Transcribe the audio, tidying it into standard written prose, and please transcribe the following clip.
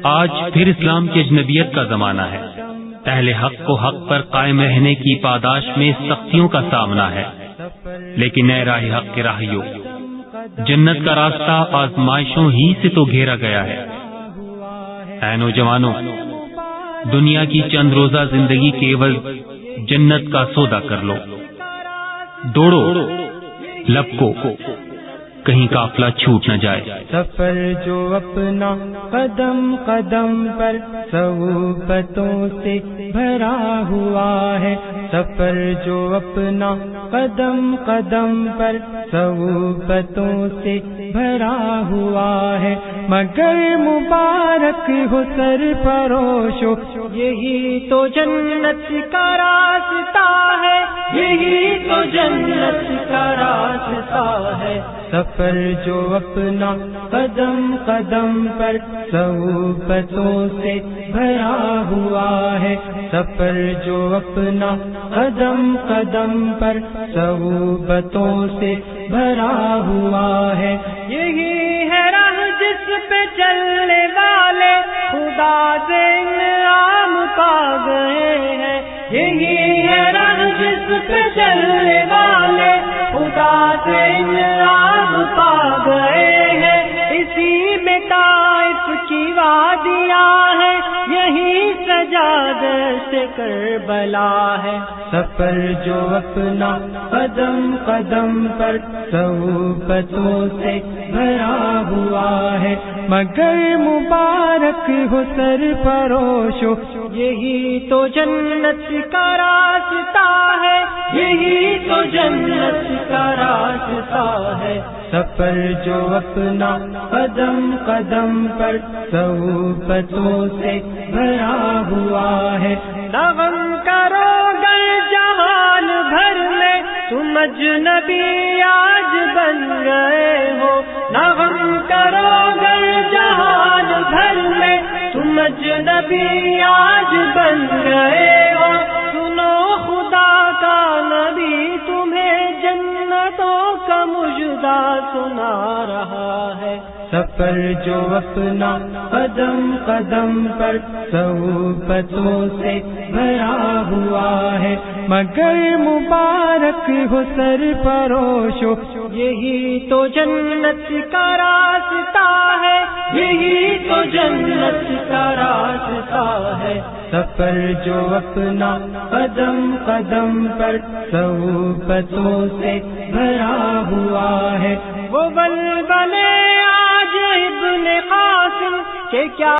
آج پھر اسلام کی اجنبیت کا زمانہ ہے۔ اہل حق کو حق پر قائم رہنے کی پاداش میں سختیوں کا سامنا ہے، لیکن اے راہ حق کے راہیوں، جنت کا راستہ آزمائشوں ہی سے تو گھیرا گیا ہے۔ اے نوجوانوں، دنیا کی چند روزہ زندگی کے عوض جنت کا سودا کر لو۔ دوڑو، لپکو، کہیں قافلہ چھوٹ نہ جائے۔ سفر جو اپنا قدم قدم پر صعوبتوں سے بھرا ہوا ہے، سفر جو اپنا قدم قدم پر صعوبتوں سے بھرا ہوا ہے، مگر مبارک ہو سرفروشو، یہی تو جنت کا راستہ ہے، یہی تو جنت کا راستہ ہے۔ سفر جو اپنا قدم قدم پر صعوبتوں سے بھرا ہوا ہے، سفر جو اپنا قدم قدم پر صعوبتوں سے بھرا ہوا ہے، یہی ہے راہ جس پہ چلنے والے خدا سے انعام پا گئے ہیں، یہی ہے راہ جس پہ چلنے والے خدا سے انعام پا گئے ہیں، اسی میں طائف کی وادیاں ہیں، یہی سجادت کربلا ہے۔ سفر جو اپنا قدم قدم پر صعوبتوں سے بھرا ہوا ہے، مگر مبارک ہو سرفروشو، یہی تو جنت کا راستہ ہے، یہی تو جنت کا راستہ ہے۔ سفر جو اپنا قدم قدم پر صعوبتوں سے بھرا ہوا ہے، نہ غم کرو گر جہان بھر میں تم اجنبی آج بن گئے ہو، نہ غم کرو گر جہان بھر میں تم اجنبی آج بن گئے ہو، سنو خدا کا نبی تمہیں جنتوں کا مژدہ سنا رہا ہے۔ سفر جو اپنا قدم قدم پر صعوبتوں سے بھرا ہوا ہے، مگر مبارک ہو سرفروشو، یہی تو جنت کا راستہ ہے، یہی تو جنت کا راستہ ہے۔ سفر جو اپنا قدم قدم پر صعوبتوں سے بھرا ہوا ہے، وہ بلبلے آج ابن قاسم کہ کیا